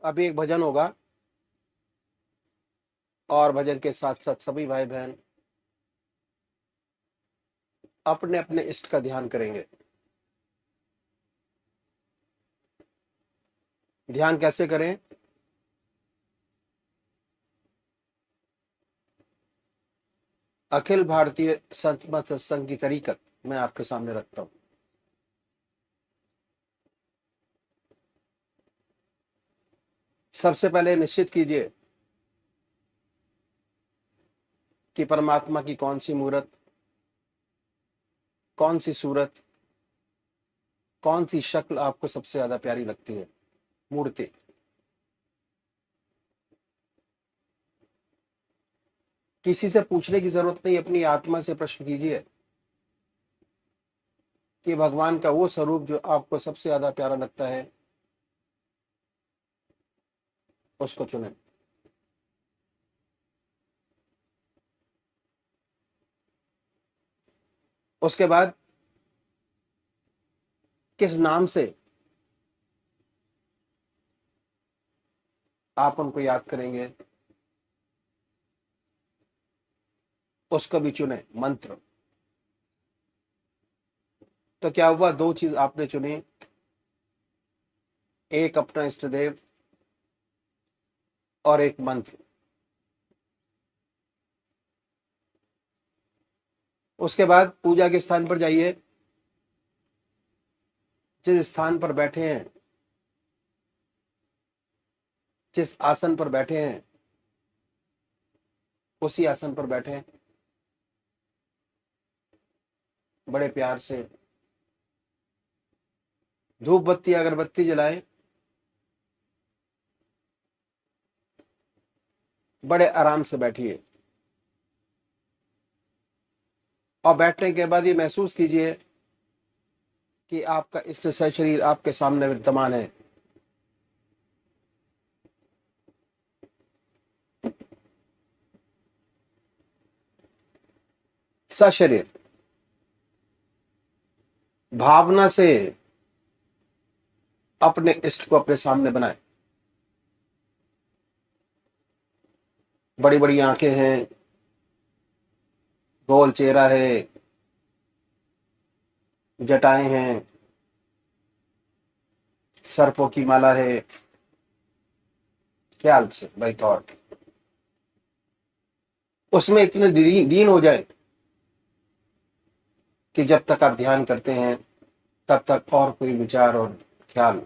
अभी एक भजन होगा और भजन के साथ साथ सभी भाई बहन अपने अपने इष्ट का ध्यान करेंगे। ध्यान कैसे करें? अखिल भारतीय संत मत सत्संग की तरीकत मैं आपके सामने रखता हूं। सबसे पहले निश्चित कीजिए कि परमात्मा की कौन सी मूर्त, कौन सी सूरत, कौन सी शक्ल आपको सबसे ज्यादा प्यारी लगती है। मूर्ति किसी से पूछने की जरूरत नहीं, अपनी आत्मा से प्रश्न कीजिए कि भगवान का वो स्वरूप जो आपको सबसे ज्यादा प्यारा लगता है उसको चुनें। उसके बाद किस नाम से आप उनको याद करेंगे उसको भी चुने। मंत्र तो क्या हुआ, दो चीज आपने चुनी, एक अपना इष्ट देव और एक मंत्र। उसके बाद पूजा के स्थान पर जाइए, जिस स्थान पर बैठे हैं, जिस आसन पर बैठे हैं उसी आसन पर बैठे, बड़े प्यार से धूप बत्ती अगरबत्ती जलाएं, बड़े आराम से बैठिए और बैठने के बाद ये महसूस कीजिए कि आपका इष्ट शरीर आपके सामने विद्यमान है। सशरीर भावना से अपने इष्ट को अपने सामने बनाए। बड़ी बड़ी आंखें हैं, गोल चेहरा है, जटाएं हैं, सर्पों की माला है। ख्याल से भाई थॉट उसमें इतने लीन हो जाए कि जब तक आप ध्यान करते हैं तब तक और कोई विचार और ख्याल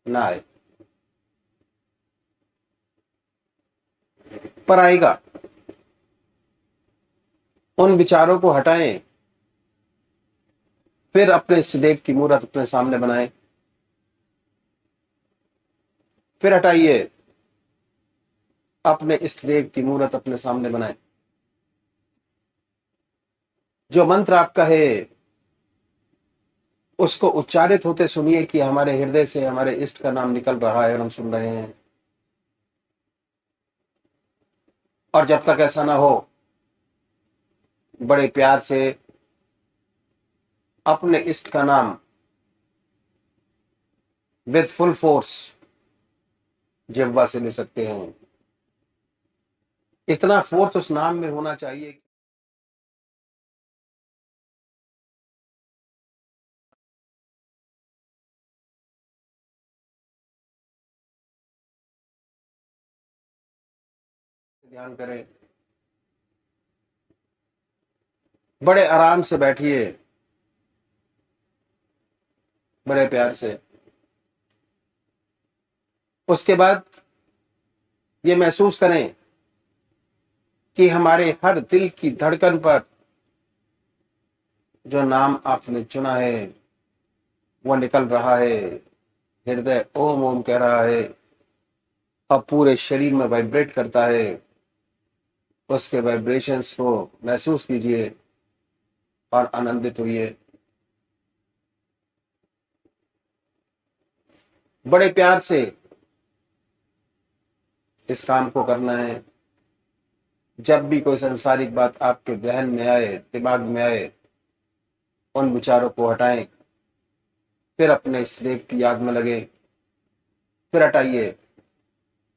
ना आए, पर आएगा। उन विचारों को हटाएं, फिर अपने इष्ट देव की मूर्त अपने सामने बनाएं। फिर हटाइए, अपने इष्ट देव की मूर्त अपने सामने बनाएं। जो मंत्र आपका है उसको उच्चारित होते सुनिए कि हमारे हृदय से हमारे इष्ट का नाम निकल रहा है और हम सुन रहे हैं। और जब तक ऐसा ना हो, बड़े प्यार से अपने इष्ट का नाम विद फुल फोर्स जिह्वा से ले सकते हैं। इतना फोर्स उस नाम में होना चाहिए। ध्यान करें, बड़े आराम से बैठिए, बड़े प्यार से। उसके बाद ये महसूस करें कि हमारे हर दिल की धड़कन पर जो नाम आपने चुना है वो निकल रहा है। हृदय ओम ओम कह रहा है और पूरे शरीर में वाइब्रेट करता है। उसके वाइब्रेशंस को महसूस कीजिए और आनंदित हुई। बड़े प्यार से इस काम को करना है। जब भी कोई संसारिक बात आपके ध्यान में आए, दिमाग में आए, उन विचारों को हटाएं, फिर अपने इष्ट देव की याद में लगे फिर हटाइए,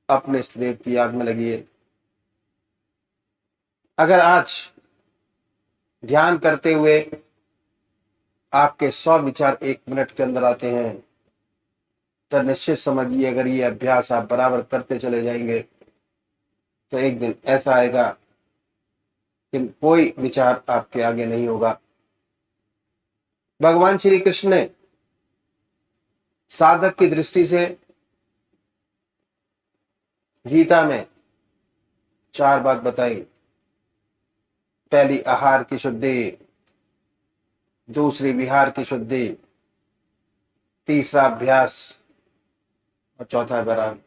अपने इष्ट देव की याद में लगिए। अगर आज ध्यान करते हुए आपके 100 विचार 1 मिनट के अंदर आते हैं, तो निश्चित समझिए अगर ये अभ्यास आप बराबर करते चले जाएंगे तो एक दिन ऐसा आएगा कि कोई विचार आपके आगे नहीं होगा। भगवान श्री कृष्ण ने साधक की दृष्टि से गीता में 4 बात बताई। पहली आहार की शुद्धि, दूसरी विहार की शुद्धि, तीसरा अभ्यास और चौथा बराबर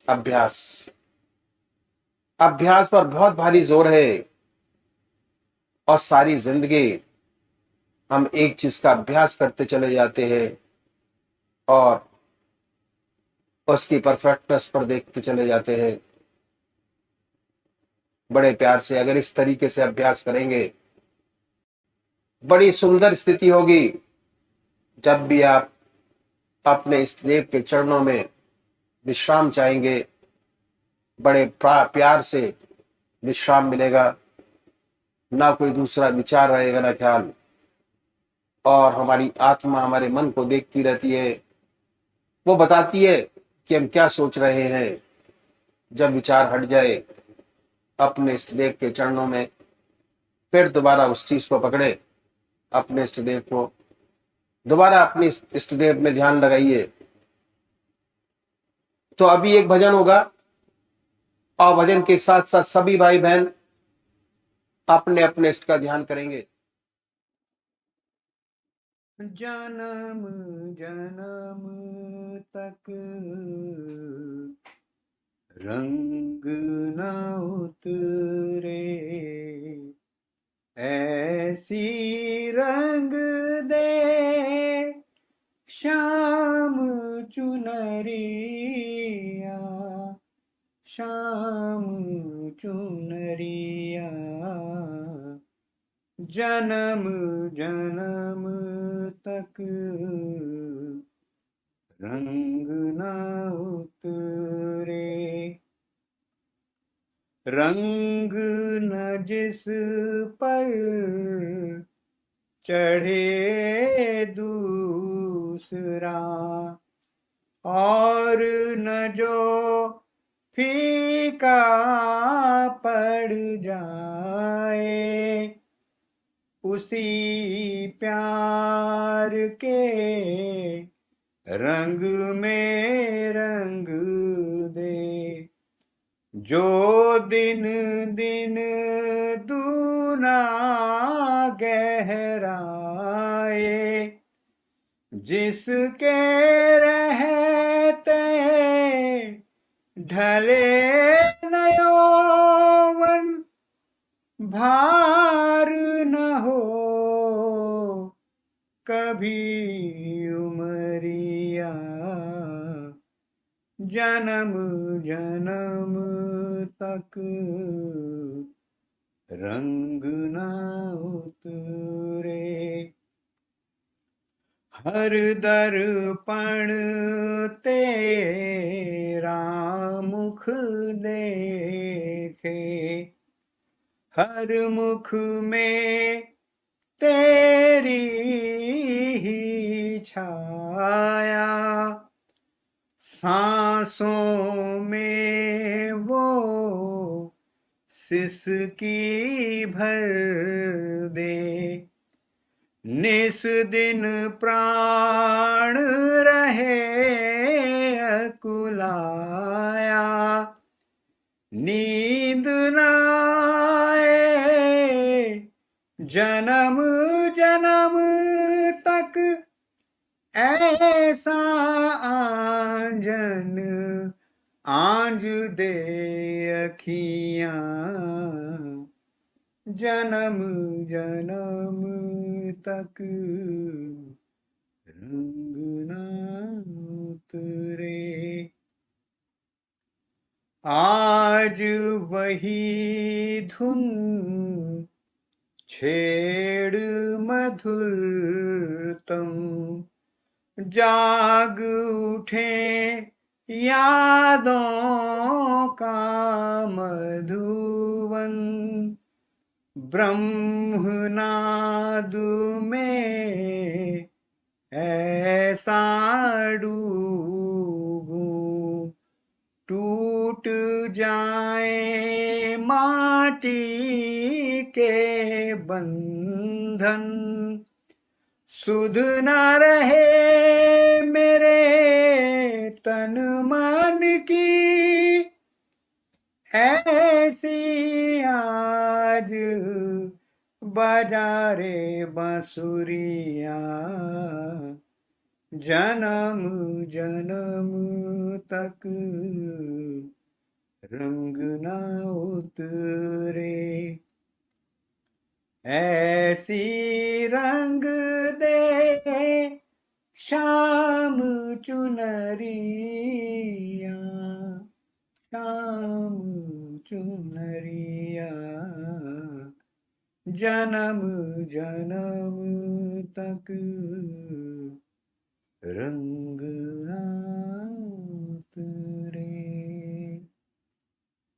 अभ्यास। अभ्यास पर बहुत भारी जोर है और सारी जिंदगी हम एक चीज का अभ्यास करते चले जाते हैं और उसकी परफेक्टनेस पर देखते चले जाते हैं। बड़े प्यार से अगर इस तरीके से अभ्यास करेंगे, बड़ी सुंदर स्थिति होगी। जब भी आप अपने इष्ट देव के चरणों में विश्राम चाहेंगे, बड़े प्यार से विश्राम मिलेगा, ना कोई दूसरा विचार रहेगा ना ख्याल, और हमारी आत्मा हमारे मन को देखती रहती है, वो बताती है कि हम क्या सोच रहे हैं। जब विचार हट जाए अपने इष्ट देव के चरणों में, फिर दोबारा उस चीज को पकड़े, अपने इष्ट देव को दोबारा अपने इष्ट देव में ध्यान लगाइए। तो अभी एक भजन होगा और भजन के साथ साथ सभी भाई बहन अपने अपने इष्ट का ध्यान करेंगे। जन्म जन्म तक रंग न उतरे, ऐसी रंग दे श्याम चुनरिया, श्याम चुनरिया। जन्म जन्म तक रंग न उतरे, रंग न जिस पर चढ़े दूसरा, और न जो फीका पड़ जाए, उसी प्यार के रंग में रंग दे। जो दिन दिन दूना गहराए, जिसके रहते ढले न यौवन, भार न हो कभी उमरिया। जन्म जन्म तक रंग न उतरे, हर दर्पण तेरा मुख देखे, हर मुख में तेरी ही छाया, सांसों में वो सिसकी भर दे, निस दिन प्राण रहे अकुलाया, नींद न आए जन्म जन्म तक, ऐसा आंजन आंज दे अखियां। जन्म जन्म तक रंग न उतरे, आज वही धुन छेड़ मधुरतम, जाग उठे यादों का मधुवन, ब्रह्मनाद में ऐसा डूबूं, टूट जाए माटी के बंधन, सुध न रहे मेरे तन मन की, ऐसी आज बजारे बांसुरिया, जन्म जन्म तक रंग न उतरे, ऐसी रंग दे श्याम चुनरिया, श्याम चुनरिया, जन्म जन्म तक रंग ना उतरे।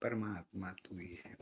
परमात्मा तू ही है।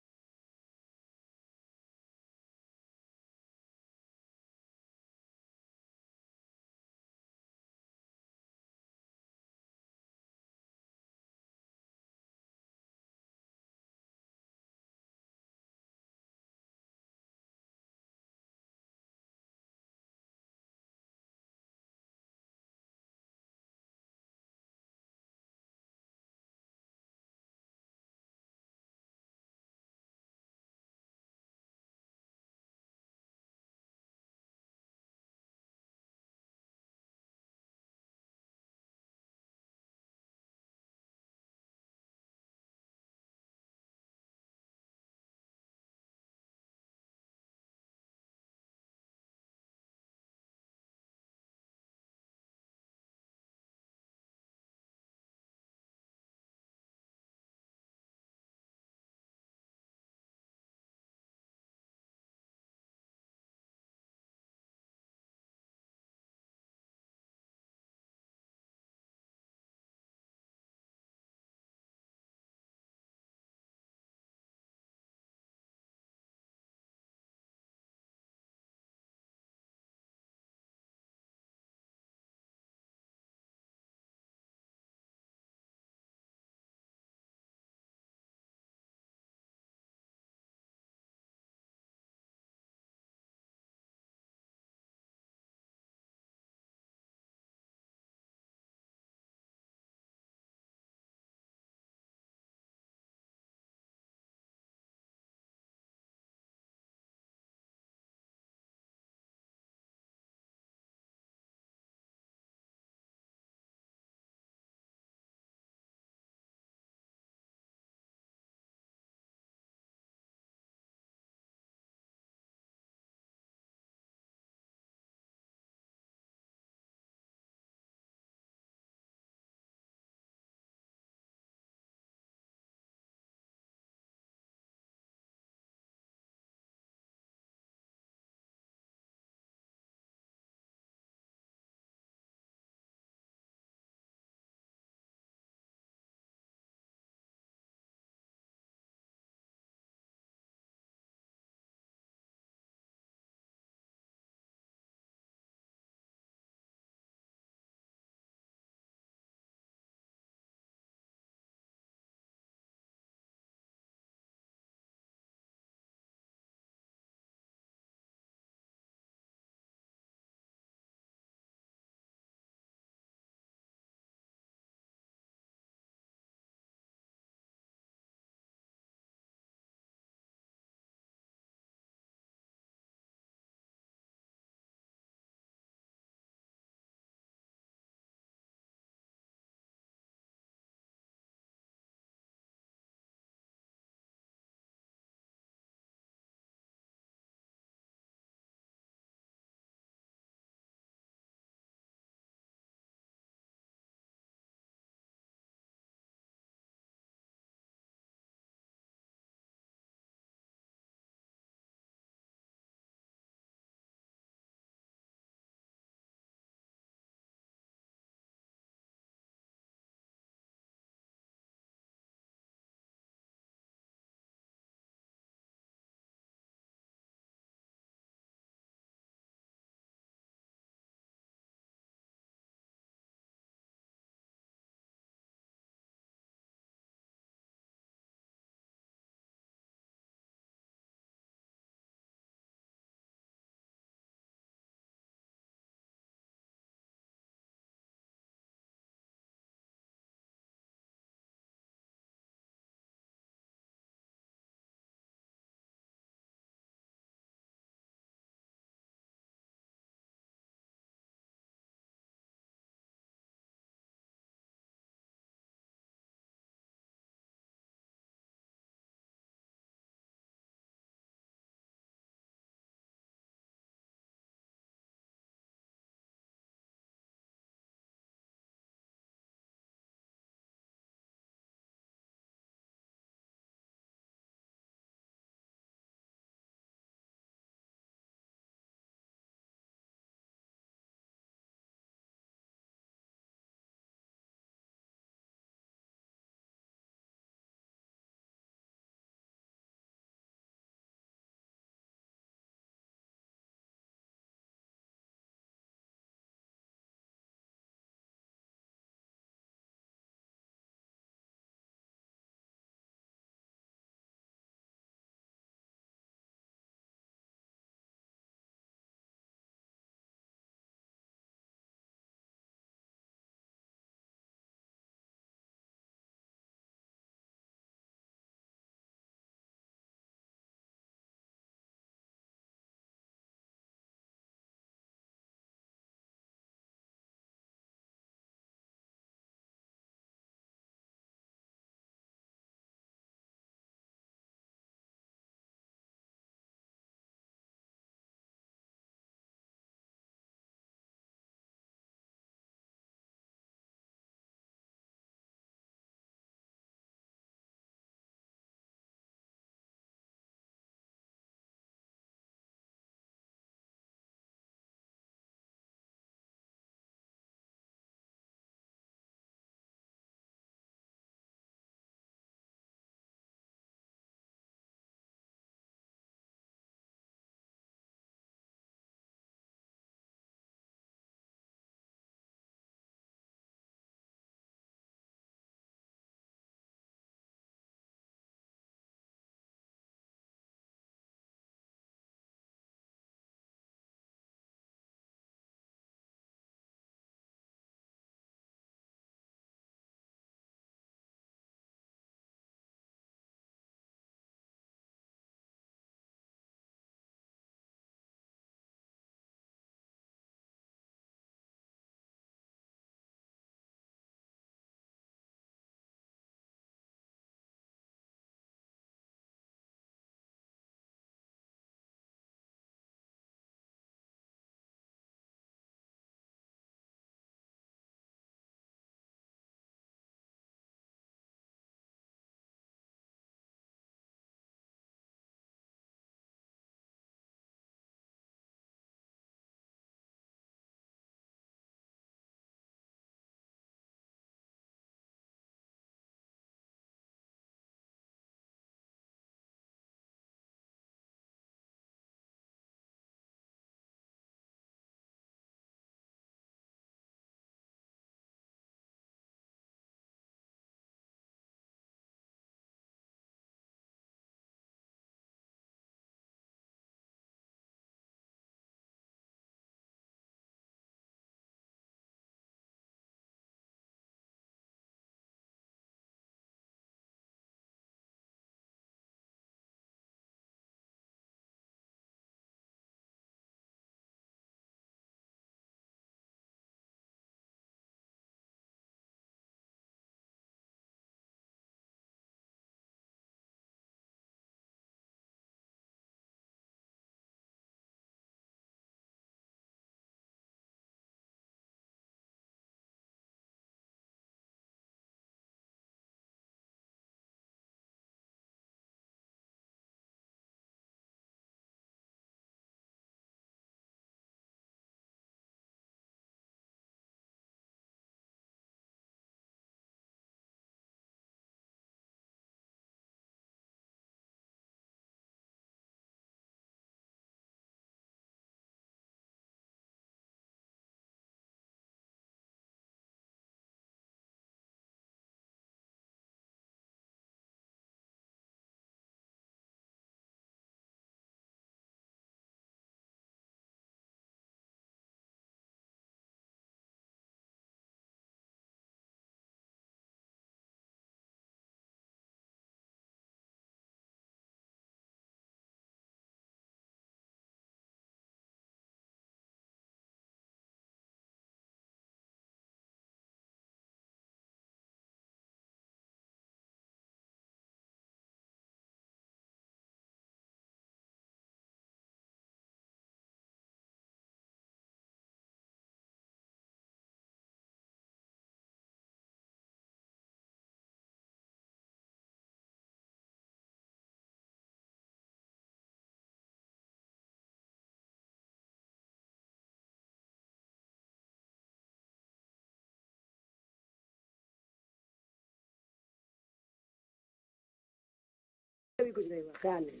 कभी कुछ नहीं हुआ, ख्याल नहीं।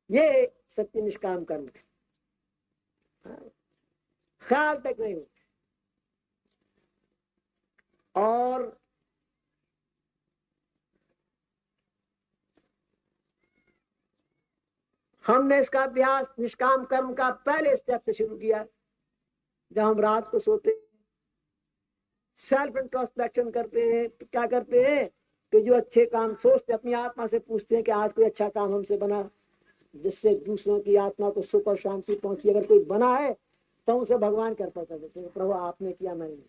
ये सत्य निष्काम कर्म है। ख्याल तक नहीं हुआ। और हमने इसका अभ्यास निष्काम कर्म का पहले स्टेप से शुरू किया। जब हम रात को सोते हैं, सेल्फ इंट्रोस्पेक्शन करते हैं, तो क्या करते हैं कि जो अच्छे काम सोचते, अपनी आत्मा से पूछते हैं कि आज कोई अच्छा काम हमसे बना जिससे दूसरों की आत्मा को सुख और शांति पहुंची। अगर कोई बना है तो उसे भगवान कृपा कर देते हैं, प्रभु आपने किया, मैंने नहीं।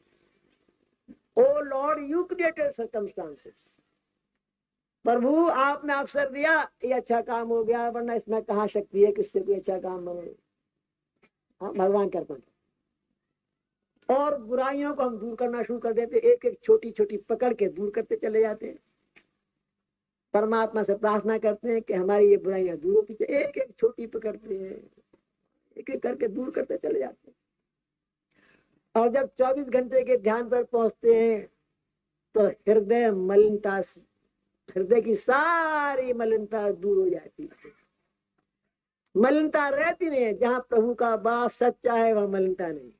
ओ लॉर्ड, यू क्रिएटेड सर्कमस्टांसेस। प्रभु आपने अवसर दिया, ये अच्छा काम हो गया, वरना इसमें कहाँ शक्ति है किससे कोई अच्छा काम बने। भगवान कृपा। और बुराइयों को हम दूर करना शुरू कर देते, एक एक छोटी छोटी पकड़ के दूर करते चले जाते हैं। परमात्मा से प्रार्थना करते हैं कि हमारी ये बुराइयां दूर होती जाए। एक एक छोटी पकड़ते हैं, एक एक करके दूर करते चले जाते हैं। और जब 24 घंटे के ध्यान पर पहुंचते हैं तो हृदय मलिनता, हृदय की सारी मलिनता दूर हो जाती है। मलिनता रहती नहीं है। जहां प्रभु का वास सच्चा है वहां मलिनता नहीं,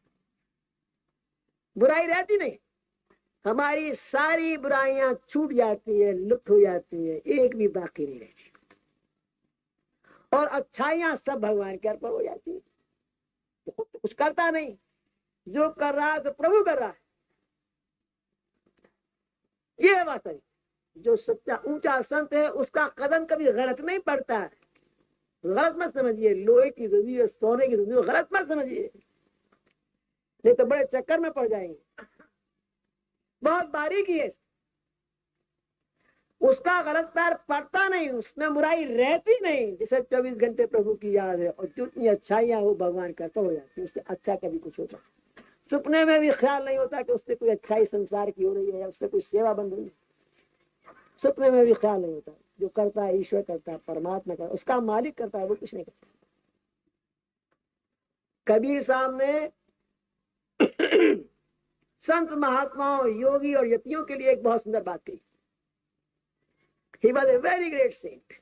बुराई रहती नहीं। हमारी सारी बुराइयां छूट जाती है, लुप्त हो जाती है, एक भी बाकी नहीं रहती। और अच्छाइयां सब भगवान के अर्पण हो जाती है। तो कुछ करता नहीं, जो कर रहा है तो प्रभु कर रहा है। ये बात है। जो सच्चा ऊंचा संत है उसका कदम कभी गलत नहीं पड़ता है। गलत मत समझिए, लोहे की रुई और सोने की रुई गलत मत समझिए, नहीं तो बड़े चक्कर में पड़ जाएंगे। बहुत बारीकी है, उसका गलत पैर पड़ता नहीं, उसमें बुराई रहती नहीं। जैसे 24 घंटे प्रभु की याद है और जितनी अच्छाइयां हो भगवान करता हो जाती है, उससे अच्छा कभी कुछ होता। सपने में भी ख्याल नहीं होता कि उससे कोई अच्छाई संसार की हो रही है या उससे कोई सेवा बन रही है। सपने में भी ख्याल नहीं होता। जो करता है ईश्वर करता है, परमात्मा करता है, उसका मालिक करता है, वो कुछ नहीं करता। कबीर साहब ने संत महात्माओं, योगी और यतियों के लिए एक बहुत सुंदर बात कही। He was a very great saint।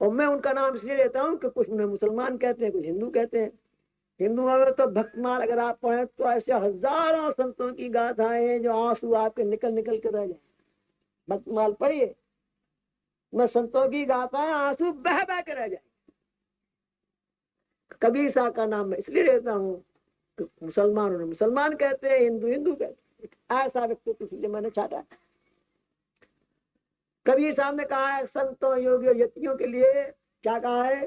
और मैं उनका नाम इसलिए लेता हूं कि कुछ उन्हें मुसलमान कहते हैं, कुछ हिंदू कहते हैं। हिंदुओं में तो भक्तमाल अगर आप पढ़े तो ऐसे हजारों संतों की गाथाएं हैं जो आंसू आपके निकल निकल के रह जाए। भक्तमाल पढ़िए, मैं संतों की गाथाएं आंसू बह बह के रह जाए। कबीर साहब का नाम मैं इसलिए लेता हूँ कि मुसलमान उन्हें मुसलमान कहते हैं, हिंदू हिंदू कहते हैं। ऐसा व्यक्ति इसलिए मैंने छाटा। कबीर साहब ने कहा है संतों, योगी और यतियों के लिए क्या कहा है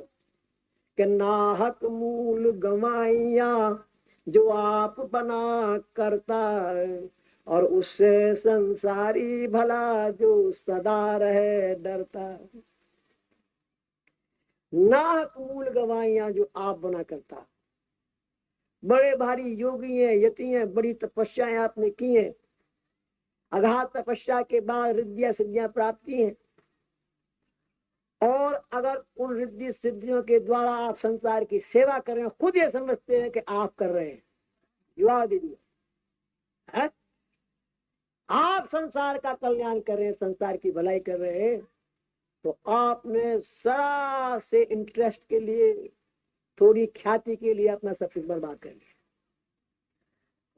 कि नाहक मूल गवाइया जो आप बना करता है, और उससे संसारी भला जो सदा रहे डरता। नाहक मूल गवाइया जो आप बना करता। बड़े भारी योगी हैं, यति हैं, बड़ी तपस्याएं आपने की हैं, अगाध तपस्या के बाद रिद्धियां सिद्धियां प्राप्त की हैं। और अगर उन रिद्धि सिद्धियों के द्वारा आप संसार की सेवा कर रहे हैं, खुद ये समझते हैं कि आप कर रहे हैं, युवा दीदी है, आप संसार का कल्याण कर रहे हैं, संसार की भलाई कर रहे हैं, तो आपने सरा से इंटरेस्ट के लिए, थोड़ी ख्याति के लिए अपना सब कुछ बर्बाद कर लिया,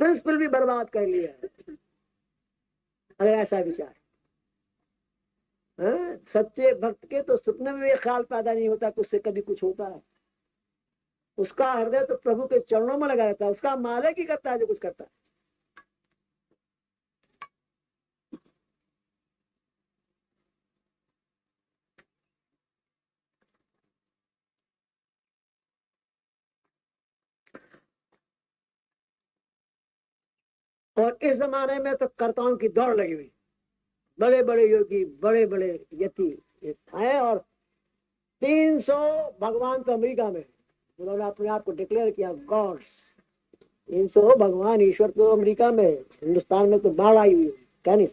प्रिंसिपल भी बर्बाद कर लिया। अगर ऐसा विचार सच्चे भक्त के तो सपने में भी ख्याल पैदा नहीं होता कि उससे कभी कुछ होता है। उसका हृदय तो प्रभु के चरणों में लगा रहता है, उसका मालिक ही करता है जो कुछ करता है। और इस जमाने में तो कर्ताओं की दौड़ लगी हुई। बड़े बड़े योगी, बड़े बड़े यति हैं, और 300 भगवान तो अमेरिका में, उन्होंने अपने आप को डिक्लेयर किया गॉड्स। 300 भगवान ईश्वर तो अमेरिका में, हिंदुस्तान में तो बाढ़ आई हुई है, क्या नहीं।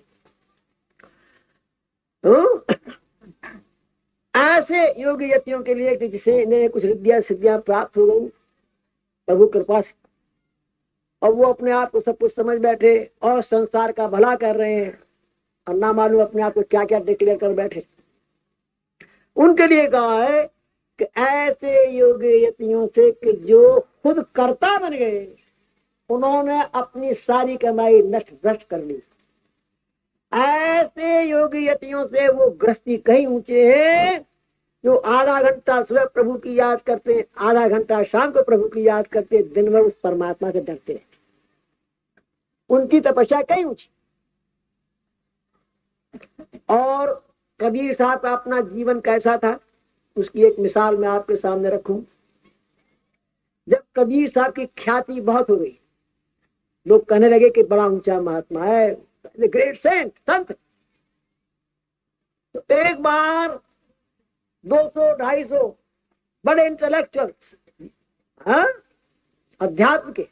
ऐसे योगी यतियों के लिए जिसे इन्हें कुछ रिद्धियां सिद्धियां प्राप्त हो गई प्रभु कृपा से, और वो अपने आप को सब कुछ समझ बैठे और संसार का भला कर रहे हैं, और ना मालूम अपने आप को क्या क्या डिक्लेयर कर बैठे। उनके लिए कहा है कि ऐसे योगी यतियों से कि जो खुद कर्ता बन गए, उन्होंने अपनी सारी कमाई नष्ट भ्रष्ट कर ली। ऐसे योगी यतियों से वो गृहस्थी कहीं ऊंचे हैं जो आधा घंटा सुबह प्रभु की याद करते, आधा घंटा शाम को प्रभु की याद करते, दिन भर उस परमात्मा से डरते हैं। उनकी तपस्या कहीं ऊंची। और कबीर साहब का अपना जीवन कैसा था, उसकी एक मिसाल मैं आपके सामने रखूं। जब कबीर साहब की ख्याति बहुत हो गई, लोग कहने लगे कि बड़ा ऊंचा महात्मा है, ग्रेट सेंट, संत। तो एक बार 200-250 बड़े इंटेलेक्चुअल्स अध्यात्म के,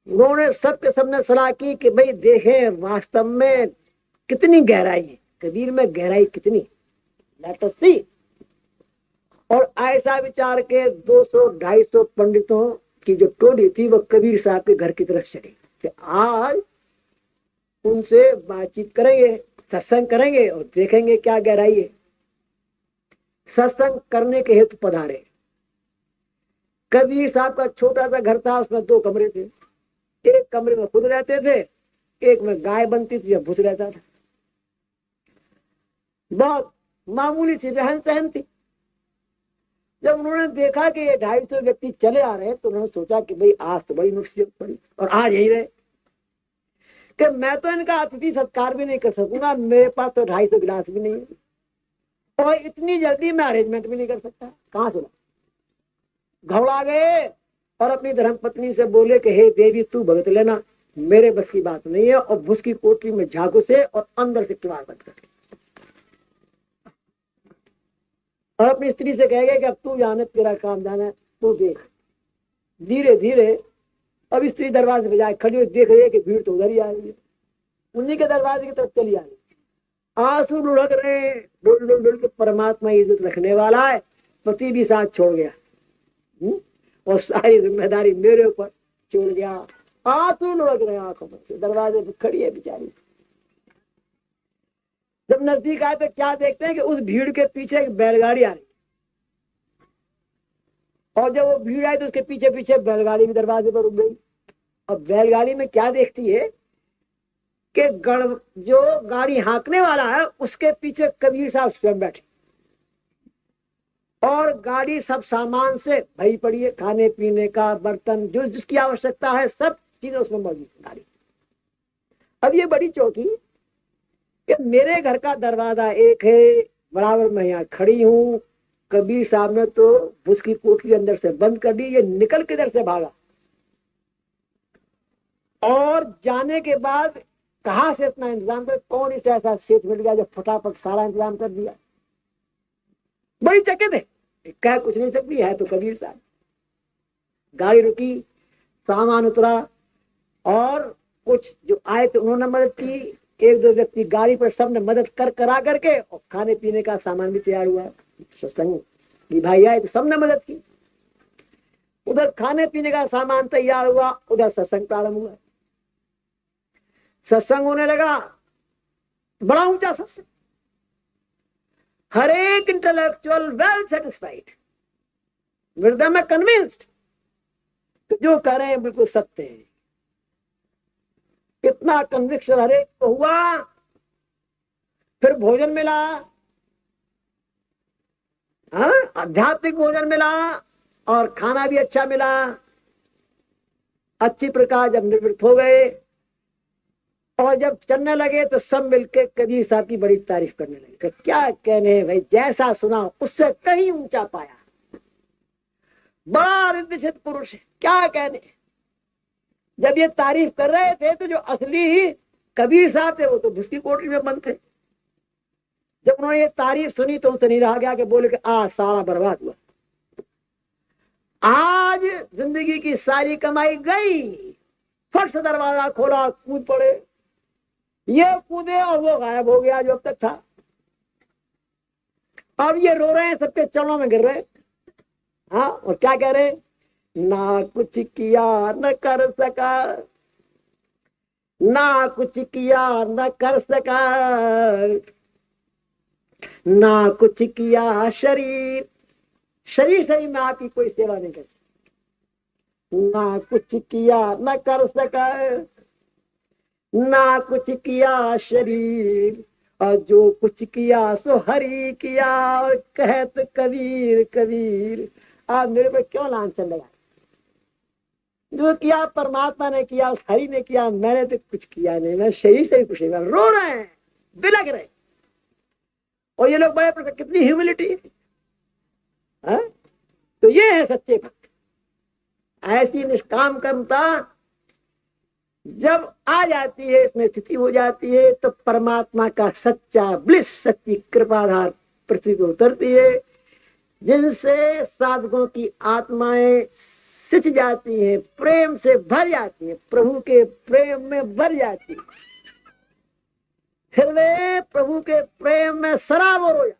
उन्होंने सबके सबने सलाह की कि भाई देखें वास्तव में कितनी गहराई है, कबीर में गहराई कितनी, लेट अस सी। और ऐसा विचार के 200-250 पंडितों की जो टोली थी वो कबीर साहब के घर की तरफ चली कि आज उनसे बातचीत करेंगे, सत्संग करेंगे और देखेंगे क्या गहराई है। सत्संग करने के हेतु पधारे। कबीर साहब का छोटा सा घर था, उसमें 2 कमरे थे। एक कमरे में खुद रहते थे, एक में गाय बनती थी या भूस रहता था। बहुत मामूली सी रहन सहन थी। जब उन्होंने देखा कि ये 250 व्यक्ति चले आ रहे हैं तो उन्होंने सोचा कि भाई आज तो बड़ी मुसीबत पड़ी और आज यही रहे कि मैं तो इनका अतिथि सत्कार भी नहीं कर सकूंगा, मेरे पास तो 250 गिलास भी नहीं है और इतनी जल्दी मैं अरेंजमेंट भी नहीं कर सकता। कहां से घबरा गए और अपनी धर्म पत्नी से बोले कि हे देवी तू भगत लेना, मेरे बस की बात नहीं है। और भूस की कोठरी में झागू से और अंदर से किवाड़ बंद कर, और अपनी स्त्री से कह गए कि अब तू जाने, तेरा काम जाना, तू देख। धीरे धीरे अब स्त्री दरवाजे पे जाए खड़ी हुई देख रही है कि भीड़ तो उधर ही आ रही है, उन्हीं के दरवाजे की तरफ चली आ रही है। आंसू लुढ़क रहे, डुल डुल डुल के परमात्मा इज्जत रखने वाला है, पति भी साथ छोड़ गया और सारी जिम्मेदारी मेरे ऊपर छोड़ गया। आंसू लुढ़क रहे आंखों में, दरवाजे पे खड़ी है बेचारी। जब नजदीक आए तो क्या देखते हैं कि उस भीड़ के पीछे एक बैलगाड़ी आ रही, और जब वो भीड़ आई तो उसके पीछे पीछे बैलगाड़ी भी दरवाजे पर रुक गई। अब बैलगाड़ी में क्या देखती है कि जो गाड़ी हाँकने वाला है उसके पीछे कबीर साहब स्वयं बैठे और गाड़ी सब सामान से भरी पड़ी है, खाने पीने का बर्तन जो जिसकी आवश्यकता है सब चीजें उसमें मौजूद है गाड़ी। अब ये बड़ी चौकी कि मेरे घर का दरवाजा एक है, बराबर मैं यहाँ खड़ी हूँ, कबीर साहब ने तो उसकी कोठरी अंदर से बंद कर दी, ये निकल किधर से भागा और जाने के बाद कहां से इतना इंतजाम कर, कौन इसे ऐसा सेठ मिल गया जो फटाफट सारा इंतजाम कर दिया। बड़ी चकित है, कह कुछ नहीं सकती है तो कबीर साहब। गाड़ी रुकी, सामान उतरा और कुछ जो आए थे उन्होंने मदद की, 1-2 व्यक्ति गाड़ी पर सबने मदद करा करके और खाने पीने का सामान भी तैयार हुआ। सत्संग भाई आए तो सबने मदद की, उधर खाने पीने का सामान तैयार हुआ, उधर सत्संग प्रारंभ हुआ। सत्संग होने लगा, बड़ा ऊंचा सत्संग, हर एक intellectual well satisfied, with them convinced जो कह रहे हैं बिल्कुल सत्य है। इतना कन्विक्शन हर एक को हुआ। फिर भोजन मिला, आध्यात्मिक भोजन मिला और खाना भी अच्छा मिला। अच्छी प्रकार जब निवृत्त हो गए और जब चलने लगे तो सब मिलके कबीर साहब की बड़ी तारीफ करने लगे। क्या कहने भाई, जैसा सुना उससे कहीं ऊंचा पाया, बड़ा रिद्धिसिद्ध पुरुष है, क्या कहने। जब ये तारीफ कर रहे थे तो जो असली कबीर साहब थे वो तो भूस की कोठरी में बंद थे। जब उन्होंने ये तारीफ सुनी तो उनसे नहीं रहा गया कि बोले कि आज सारा बर्बाद हुआ, आज जिंदगी की सारी कमाई गई। फट से दरवाजा खोला, कूद पड़े, ये कूदे और वो गायब हो गया जो अब तक था। अब ये रो रहे हैं, सबके चरणों में गिर रहे। हाँ, और क्या कह रहे, ना कुछ किया न कर सका, ना कुछ किया न कर सका, ना कुछ किया शरीर शरीर से ही मैं आपकी कोई सेवा नहीं कर सकता। ना कुछ किया न कर सका, ना कुछ किया शरीर, और जो कुछ किया सो हरि किया। और कहत कबीर कबीर, आप मेरे पे क्यों लांछन लगा? जो किया परमात्मा ने किया, उस हरि ने किया, मैंने तो कुछ किया नहीं, मैं शरीर से भी कुछ नहीं। रो रहे हैं, बिलक रहे, और ये लोग बड़े कितनी ह्यूमिलिटी है। तो ये है सच्चे भक्त। ऐसी निष्काम कर्मता जब आ जाती है, इसमें स्थिति हो जाती है, तो परमात्मा का सच्चा ब्लिस, सच्ची कृपाधार पृथ्वी पर उतरती है, जिनसे साधकों की आत्माएं सिंच जाती हैं, प्रेम से भर जाती हैं, प्रभु के प्रेम में भर जाती है। फिर वे प्रभु के प्रेम में सराबोर हो जाती,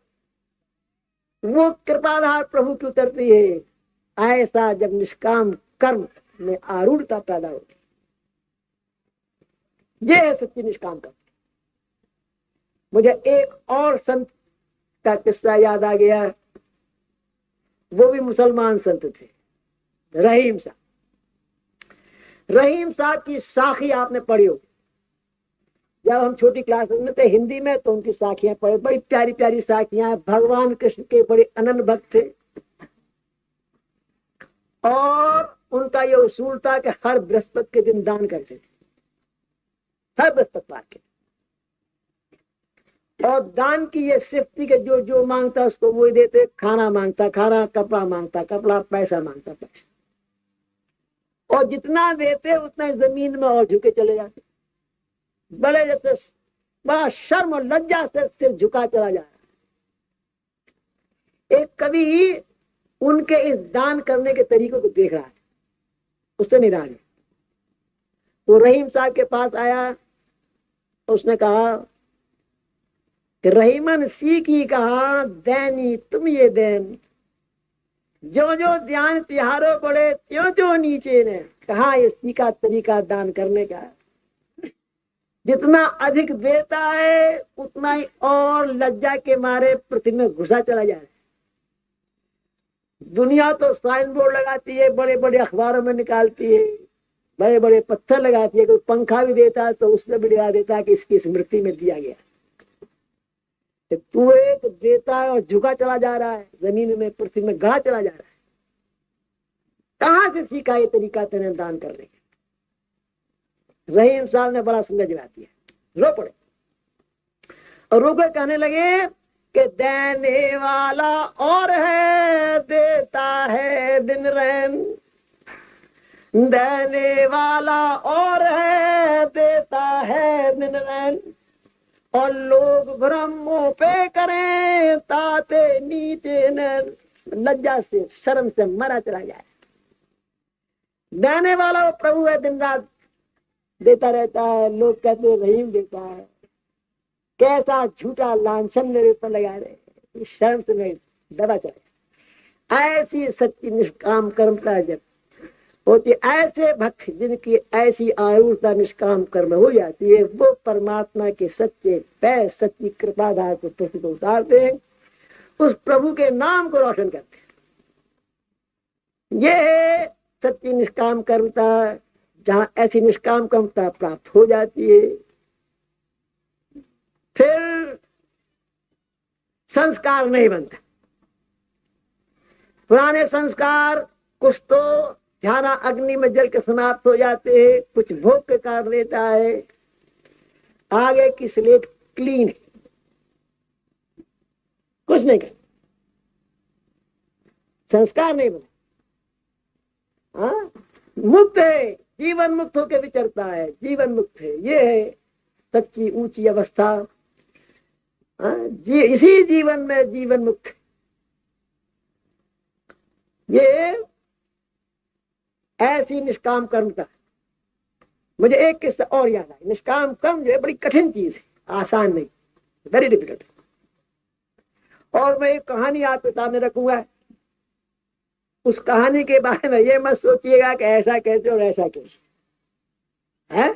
वो कृपाधार प्रभु की उतरती है। ऐसा जब निष्काम कर्म में आरूढ़ता पैदा होती, ये है सच्ची निष्काम कर्म। मुझे एक और संत का किस्सा याद आ गया, वो भी मुसलमान संत थे, रहीम साहब। रहीम साहब की साखी आपने पढ़ी होगी। जब हम छोटी क्लास में थे हिंदी में, तो उनकी साखियां पढ़े, बड़ी प्यारी प्यारी साखियां। भगवान कृष्ण के बड़े अनन्य भक्त थे, और उनका ये उसूल था कि हर बृहस्पति के दिन दान करते थे, हर बृहस्पतिवार के। और दान की ये सिर्फ थी कि जो जो मांगता उसको वो देते। खाना मांगता खाना, कपड़ा मांगता कपड़ा, पैसा मांगता पैसा, और जितना देते उतना जमीन में और झुके चले जाते। बड़े जैसे बड़ा शर्म और लज्जा से सिर झुका चला जा रहा। एक कवि उनके इस दान करने के तरीकों को देख रहा है, उससे निराश है। वो रहीम साहब के पास आया, उसने कहा कि रहीमन सीखी कहा दैनी तुम ये देन, जो जो ध्यान तिहारो पड़े त्यों त्यों नीचे ने। कहा ये सीखा तरीका दान करने का, जितना अधिक देता है उतना ही और लज्जा के मारे पृथ्वी में घुसा चला जा रहा है। दुनिया तो साइन बोर्ड लगाती है, बड़े बड़े अखबारों में निकालती है, बड़े बड़े पत्थर लगाती है, कोई पंखा भी देता है तो उसमें भी लगा देता है कि इसकी स्मृति में दिया गया। तू एक देता है और झुका चला जा रहा है, जमीन में पृथ्वी में गा चला जा रहा है। कहां से सीखा ये तरीका तेने दान करने का? रहीम साहब ने बड़ा संदेश जवाब दिया, रो पड़े और रोकर कहने लगे कि देने वाला और है, देता है दिन रैन। देने वाला और है, देता है दिन रैन। और लोग ब्रह्मों पे करें ताते नीचे न। लज्जा से शर्म से मरा चला जाए। देने वाला वो प्रभु है, दिन रात देता रहता है। लोग कहते हैं रहीम देता है, कैसा झूठा लांछन मेरे ऊपर लगा रहे, शर्म से मैं दबा चला। ऐसी सच्ची निष्काम कर्मता जब होती, ऐसे भक्त जिनकी ऐसी आरूढ़ता निष्काम कर्म हो जाती है, वो परमात्मा के सच्चे पैर, सच्ची कृपाधार को पृथ्वी को उतारते हैं, उस प्रभु के नाम को रोशन करते हैं। ये है सच्ची निष्काम कर्मता। जहां ऐसी निष्काम कर्मता प्राप्त हो जाती है, फिर संस्कार नहीं बनता। पुराने संस्कार कुछ तो ध्यान अग्नि में जल के समाप्त हो जाते हैं, कुछ भोग के कारण देता है, आगे की स्लेट क्लीन है, कुछ नहीं कर, संस्कार नहीं बना। हाँ, मुक्त है, जीवन मुक्त होकर विचरता है, जीवन मुक्त है। ये है सच्ची ऊंची अवस्था। इसी जीवन में जीवन मुक्त। ये ऐसी निष्काम कर्मता। मुझे एक किस्सा और याद आया। निष्काम कर्म जो है बड़ी कठिन चीज है, आसान नहीं, वेरी डिफिकल्ट। और मैं एक कहानी आपके सामने रखूंगा। उस कहानी के बारे में ये मत सोचिएगा कि ऐसा कैसे और ऐसा कैसे है।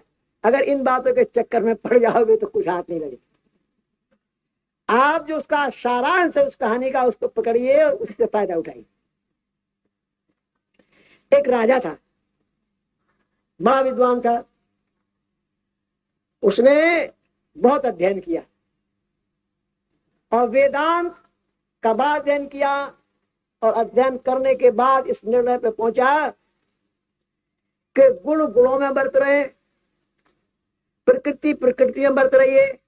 अगर इन बातों के चक्कर में पड़ जाओगे तो कुछ हाथ नहीं लगे। आप जो उसका सारांश है उस कहानी का, उसको पकड़िए और उससे फायदा उठाइए। एक राजा था, बड़ा विद्वान था, उसने बहुत अध्ययन किया और वेदांत का बाद अध्ययन किया, और अध्ययन करने के बाद इस निर्णय पे पहुंचा कि गुण गुणों में बरत रहे, प्रकृति प्रकृति में बरत रही है,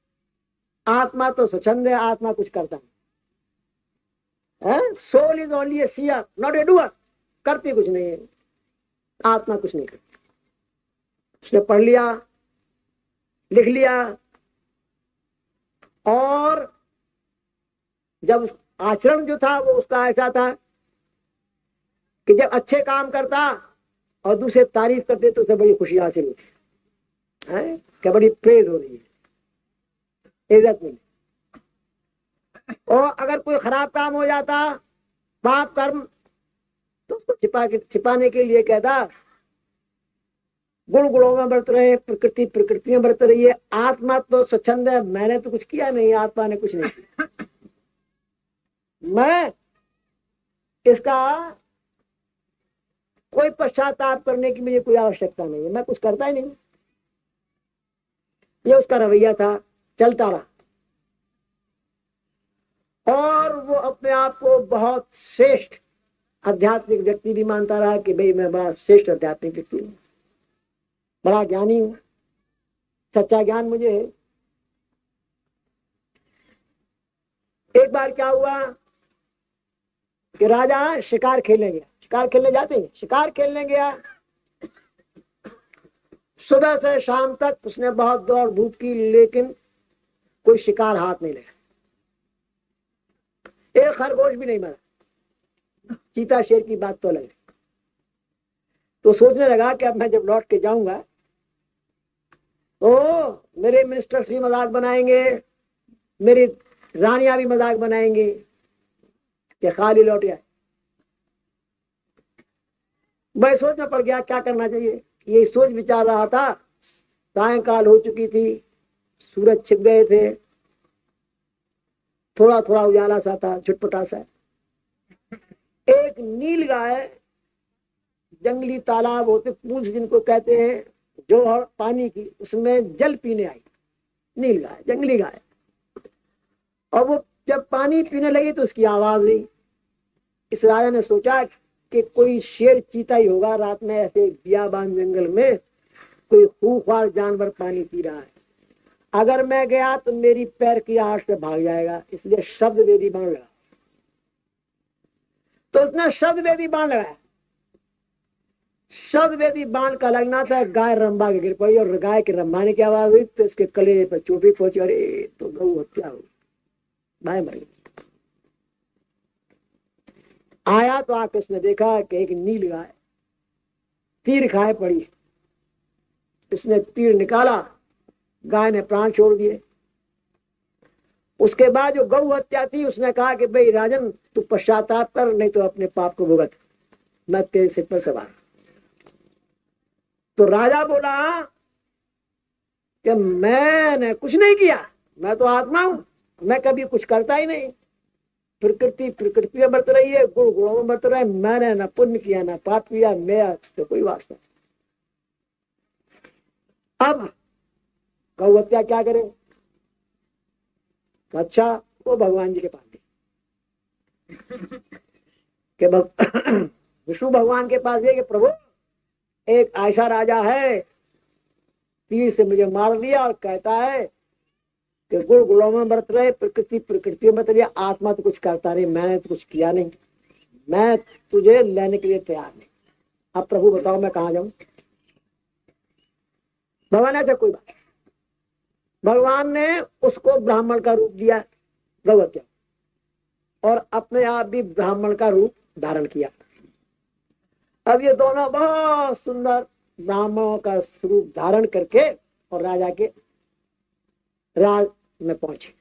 आत्मा तो स्वच्छंद है, आत्मा कुछ करता है। Soul is only a seer not a doer, करती कुछ नहीं है, आत्मा कुछ नहीं करती। उसने पढ़ लिया, लिख लिया, और जब आचरण जो था वो उसका ऐसा था कि जब अच्छे काम करता और दूसरे तारीफ करते तो उसे बड़ी खुशी हासिल होती है, क्या बड़ी प्रेज हो रही है, इज्जत मिली। और अगर कोई खराब काम हो जाता, पाप कर्म, तो उसको छिपाने के लिए कहता गुण गुणों में बरत रहे, प्रकृति प्रकृति में बरत रही है, आत्मा तो स्वच्छंद है, मैंने तो कुछ किया नहीं, आत्मा ने कुछ नहीं किया, मैं इसका कोई पश्चाताप करने की मुझे कोई आवश्यकता नहीं है, मैं कुछ करता ही नहीं। ये उसका रवैया था, चलता रहा। और वो अपने आप को बहुत श्रेष्ठ आध्यात्मिक व्यक्ति भी मानता रहा कि भाई मैं बड़ा श्रेष्ठ आध्यात्मिक व्यक्ति हूँ, बड़ा ज्ञानी हूँ, सच्चा ज्ञान मुझे है। एक बार क्या हुआ कि राजा शिकार खेलने गया, शिकार खेलने जाते हैं, शिकार खेलने गया, सुबह से शाम तक उसने बहुत दौड़ धूप की, लेकिन कोई शिकार हाथ नहीं लगा, एक खरगोश भी नहीं मरा, चीता शेर की बात तो अलग। तो सोचने लगा कि अब मैं जब लौट के जाऊंगा तो मेरे मिनिस्टर्स भी मजाक बनाएंगे, मेरी रानियां भी मजाक बनाएंगे कि खाली लौट आए। मैं सोच में पड़ गया क्या करना चाहिए। ये सोच विचार रहा था, सायंकाल हो चुकी थी, सूरज छिप गए थे, थोड़ा थोड़ा उजाला सा था, छुटपुटा सा। एक नील गाय, जंगली तालाब होते पूंछ जिनको कहते हैं, जो पानी की, उसमें जल पीने आई, नील गाय, जंगली गाय। और वो जब पानी पीने लगी तो उसकी आवाज हुई। इस राजा ने सोचा कि कोई शेर चीता ही होगा, रात में ऐसे बियाबान जंगल में कोई खूंखार जानवर पानी पी रहा है, अगर मैं गया तो मेरी पैर की आहट से भाग जाएगा, इसलिए शब्द वेदी बाण लगा। तो उसने शब्द वेदी बाण लगाया। शब्द वेदी बाण का लगना था, गाय रंबा के गिर पड़ी, और गाय के रंबाने की आवाज हुई तो इसके कलेजे पर चोटी पहुंची, अरे तो गऊ हत्या हुई, गाय मर गई। आया तो आके उसने देखा कि एक नील गाय तीर खाए पड़ी। इसने तीर निकाला, गाय ने प्राण छोड़ दिए। उसके बाद जो गौ हत्या थी, उसने कहा कि भाई राजन तू पश्चाताप कर, नहीं तो अपने पाप को भुगत, मैं तेरे सिर पर सवार। तो राजा बोला कि मैंने कुछ नहीं किया, मैं तो आत्मा हूं, मैं कभी कुछ करता ही नहीं, प्रकृति प्रकृति में बरत रही है, गुण गुणों में बरत रहा है, मैंने ना पुण्य किया ना पाप किया, मेरा तो कोई वास्ता। अब गौ हत्या क्या करे? अच्छा वो भगवान जी के पास गए कि विष्णु भगवान के पास गए कि प्रभु एक ऐसा राजा है, तीर से मुझे मार दिया और कहता है कि गुण गुणों में बरत रहे, प्रकृति प्रकृति में बरत रही, आत्मा तो कुछ करता नहीं, मैंने तो कुछ किया नहीं, मैं तुझे लेने के लिए तैयार नहीं। अब प्रभु बताओ मैं कहाँ जाऊं? भगवान ऐसा कोई बात। भगवान ने उसको ब्राह्मण का रूप दिया, गौ हत्या, और अपने आप भी ब्राह्मण का रूप धारण किया। अब ये दोनों बहुत सुंदर ब्राह्मणों का रूप धारण करके और राजा के राज में पहुंचे।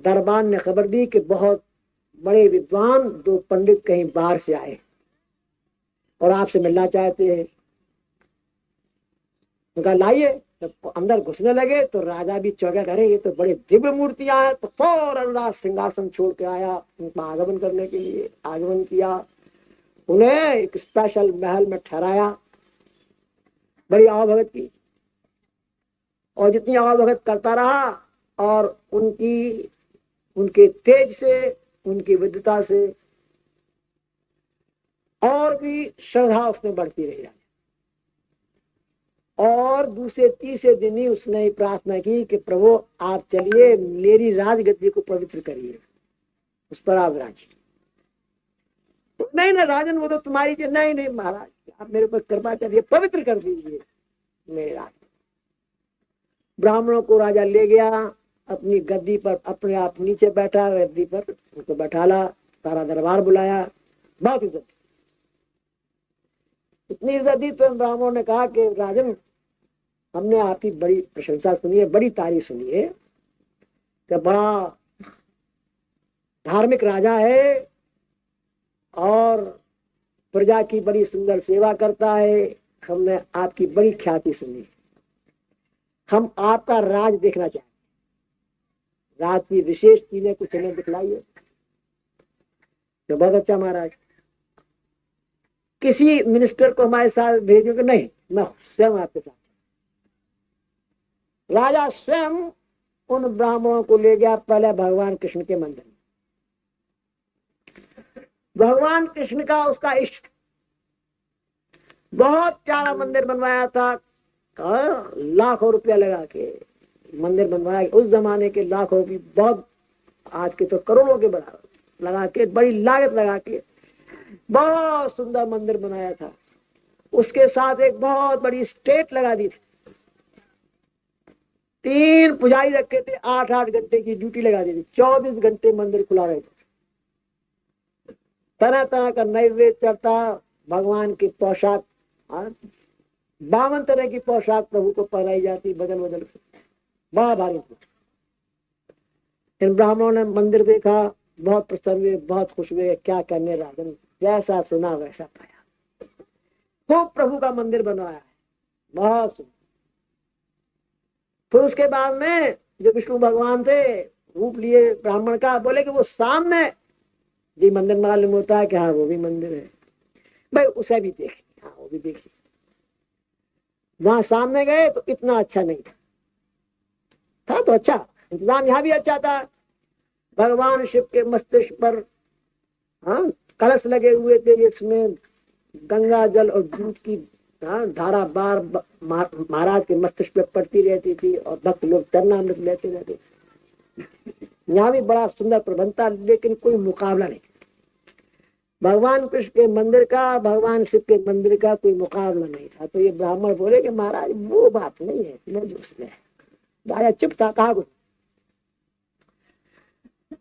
दरबार ने खबर दी कि बहुत बड़े विद्वान दो पंडित कहीं बाहर से आए और आपसे मिलना चाहते हैं। उनका लाइए। जब अंदर घुसने लगे तो राजा भी चौंका, करे ये तो बड़े दिव्य मूर्तियां हैं। तो फौरन राज सिंहासन छोड़ के आया उनका आगमन करने के लिए। आगमन किया, उन्हें एक स्पेशल महल में ठहराया, बड़ी आवभगत की। और जितनी आवभगत करता रहा, और उनके तेज से, उनकी विद्वता से और भी श्रद्धा उसमें बढ़ती रही। और दूसरे तीसरे दिन ही उसने प्रार्थना की कि प्रभु आप चलिए, मेरी राजगद्दी को पवित्र करिए, उस पर आप राजी। नहीं राजन, वो तो तुम्हारी चीज। नहीं नहीं महाराज, आप मेरे पर कृपा करिए, पवित्र कर दीजिए मेरे राज। ब्राह्मणों को राजा ले गया अपनी गद्दी पर, अपने आप नीचे बैठा गद्दी पर, उनको बैठाला, सारा दरबार बुलाया, बहुत इज्जत, इतनी इज्जत दी। तो ब्राह्मणों ने कहा कि राजन, हमने आपकी बड़ी प्रशंसा सुनी है, बड़ी तारीफ सुनी है कि बड़ा धार्मिक राजा है और प्रजा की बड़ी सुंदर सेवा करता है। हमने आपकी बड़ी ख्याति सुनी, हम आपका राज देखना चाहते हैं, राज की विशेष चीजें कुछ हमें दिखलाइए। तो बहुत अच्छा महाराज, किसी मिनिस्टर को हमारे साथ भेजोगे? नहीं, मैं स्वयं आपके साथ। राजा स्वयं उन ब्राह्मणों को ले गया पहले भगवान कृष्ण के मंदिर में। भगवान कृष्ण का उसका इष्ट, बहुत प्यारा मंदिर बनवाया था, लाखों रुपया लगा के मंदिर बनवाया। उस जमाने के लाखों की, बहुत आज के तो करोड़ों के बराबर लगा के, बड़ी लागत लगा के बहुत सुंदर मंदिर बनाया था। उसके साथ एक बहुत बड़ी स्टेट लगा दी थी, 3 पुजारी रखे थे, 8-8 घंटे की ड्यूटी लगा दी थी, 24 घंटे मंदिर खुला रहता, तरह तरह का नैवेद्य चढ़ता, भगवान की पोशाक, 52 तरह की पोशाक प्रभु को पहनाई जाती, बदल बदल के, बड़ा भारी। इन ब्राह्मणों ने मंदिर देखा, बहुत प्रसन्न हुए, बहुत खुश हुए। क्या करने राजन, जैसा सुना वैसा पाया, खूब प्रभु का मंदिर बनवाया है, बहुत सुंदर। फिर उसके बाद में जो विष्णु भगवान थे, रूप लिए ब्राह्मण का, बोले कि वो सामने जी मंदिर मालूम होता है कि हाँ वो भी मंदिर है, भाई उसे भी देखिए, हाँ वो भी देखिए। वहां सामने गए तो इतना अच्छा नहीं था तो अच्छा, इंतजाम यहाँ भी अच्छा था। भगवान शिव के मस्तिष्क पर, हाँ, कलश लगे हुए थे, जिसमें गंगा जल और दूध की, हाँ, धारा बार महाराज के मस्तिष्क पे पड़ती रहती थी, और भक्त लोग चरणामृत लेते रहते। यहाँ भी बड़ा सुंदर प्रबंध था, लेकिन कोई मुकाबला नहीं। भगवान कृष्ण के मंदिर का, भगवान शिव के मंदिर का कोई मुकाबला नहीं था। तो ये ब्राह्मण बोले कि महाराज वो बात नहीं है, उसमें राजा चुप था, कहा कुछ।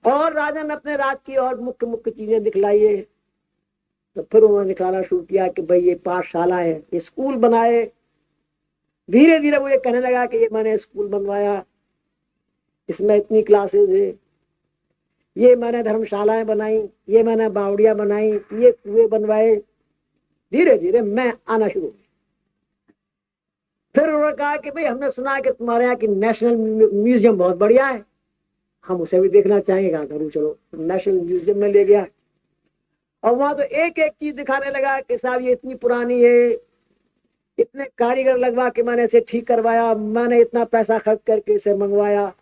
और राजा ने अपने राज की और मुख्य मुख्य चीजें दिखलाइए। तो फिर उन्होंने दिखाना शुरू किया कि भाई ये पाठशाला है, ये स्कूल बनाए। धीरे धीरे वो ये कहने लगा कि ये मैंने स्कूल बनवाया, इसमें इतनी क्लासेस है, ये मैंने धर्मशालाएं बनाई, ये मैंने बावड़ियां बनाई, ये कुएं बनवाए। धीरे धीरे मैं आना शुरू। फिर उन्होंने कहा कि भाई हमने सुना है कि तुम्हारे यहाँ की नेशनल म्यूजियम बहुत बढ़िया है, हम उसे भी देखना चाहेंगे। कहा जरूर चलो। नेशनल म्यूजियम में ले गया, और वहां तो एक एक चीज दिखाने लगा कि साहब ये इतनी पुरानी है, इतने कारीगर लगवा के मैंने इसे ठीक करवाया, मैंने इतना पैसा खर्च करके इसे मंगवाया।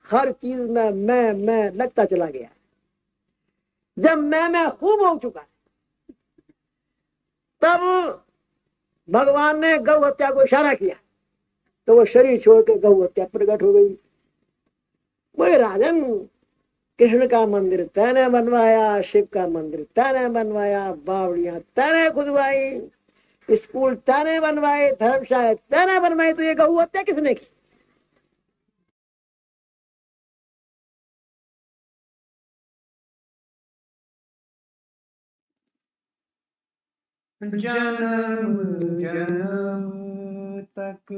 हर चीज में मैं लगता चला गया। जब मैं खूब हो चुका, तब भगवान ने गौ हत्या को इशारा किया, तो वो शरीर छोड़ के गौ हत्या प्रकट हो गई। बोले राजन, कृष्ण का मंदिर तैने बनवाया, शिव का मंदिर तैने बनवाया, बावड़ियां तैने खुदवाई, स्कूल तैने बनवाए, धर्मशाला तैने बनवाई, तो ये गौ हत्या किसने की? जन्म जन्म तक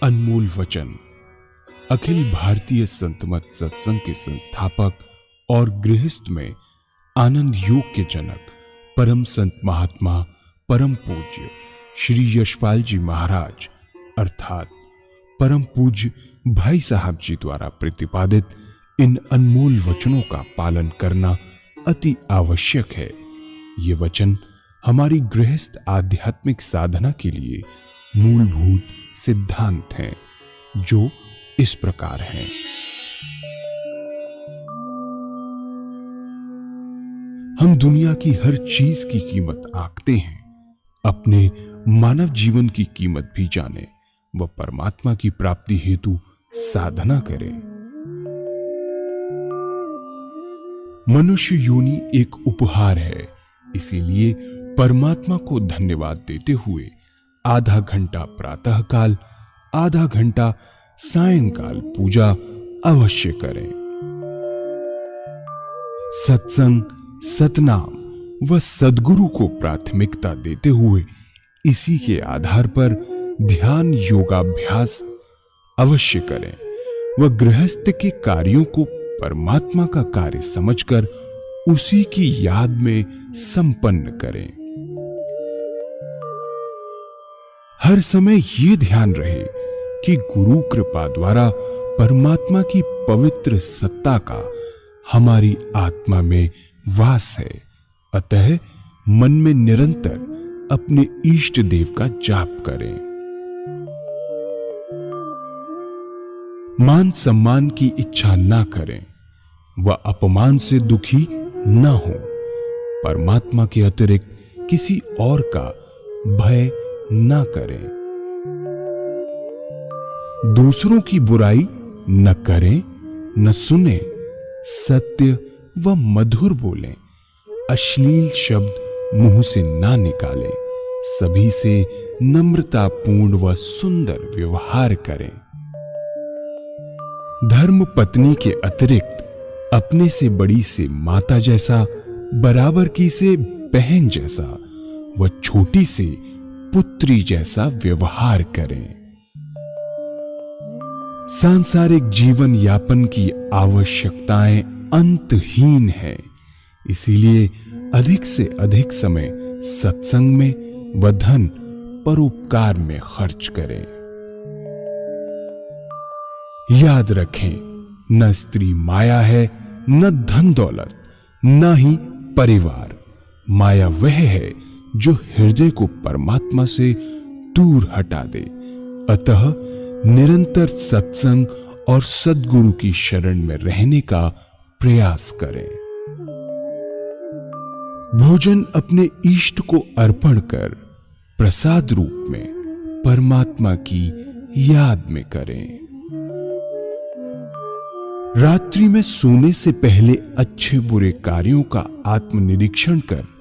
अनमोल वचन अखिल भारतीय संतमत सत्संग के संस्थापक और गृहस्थ में आनंद योग के जनक परम संत महात्मा परम पूज्य श्री यशपाल जी महाराज अर्थात परम पूज्य भाई साहब जी द्वारा प्रतिपादित इन अनमोल वचनों का पालन करना अति आवश्यक है। ये वचन हमारी गृहस्थ आध्यात्मिक साधना के लिए मूलभूत सिद्धांत हैं, जो इस प्रकार हैं। हम दुनिया की हर चीज की कीमत आंकते हैं, अपने मानव जीवन की कीमत भी जाने व परमात्मा की प्राप्ति हेतु साधना करें। मनुष्य योनि एक उपहार है, इसीलिए परमात्मा को धन्यवाद देते हुए आधा घंटा प्रातःकाल, आधा घंटा सायंकाल पूजा अवश्य करें। सत्संग, सतनाम व सद्गुरु को प्राथमिकता देते हुए इसी के आधार पर ध्यान योगाभ्यास अवश्य करें व गृहस्थ के कार्यों को परमात्मा का कार्य समझकर उसी की याद में संपन्न करें। हर समय ये ध्यान रहे कि गुरु कृपा द्वारा परमात्मा की पवित्र सत्ता का हमारी आत्मा में वास है, अतः मन में निरंतर अपने इष्ट देव का जाप करें। मान सम्मान की इच्छा ना करें व अपमान से दुखी न हो। परमात्मा के अतिरिक्त किसी और का भय न करें। दूसरों की बुराई न करें, न सुने, सत्य व मधुर बोलें, अश्लील शब्द मुंह से ना निकालें, सभी से नम्रतापूर्ण व सुंदर व्यवहार करें। धर्म पत्नी के अतिरिक्त अपने से बड़ी से माता जैसा, बराबर की से बहन जैसा व छोटी से पुत्री जैसा व्यवहार करें। सांसारिक जीवन यापन की आवश्यकताएं अंतहीन है, इसीलिए अधिक से अधिक समय सत्संग में व धन परोपकार में खर्च करें। याद रखें, न स्त्री माया है, न धन दौलत, न ही परिवार। माया वह है जो हृदय को परमात्मा से दूर हटा दे। अतः निरंतर सत्संग और सद्गुरु की शरण में रहने का प्रयास करें। भोजन अपने इष्ट को अर्पण कर प्रसाद रूप में परमात्मा की याद में करें। रात्रि में सोने से पहले अच्छे बुरे कार्यों का आत्मनिरीक्षण कर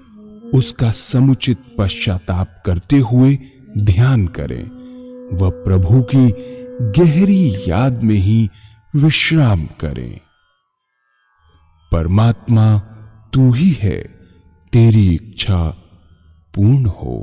उसका समुचित पश्चाताप करते हुए ध्यान करें व प्रभु की गहरी याद में ही विश्राम करें। परमात्मा तू ही है, तेरी इच्छा पूर्ण हो।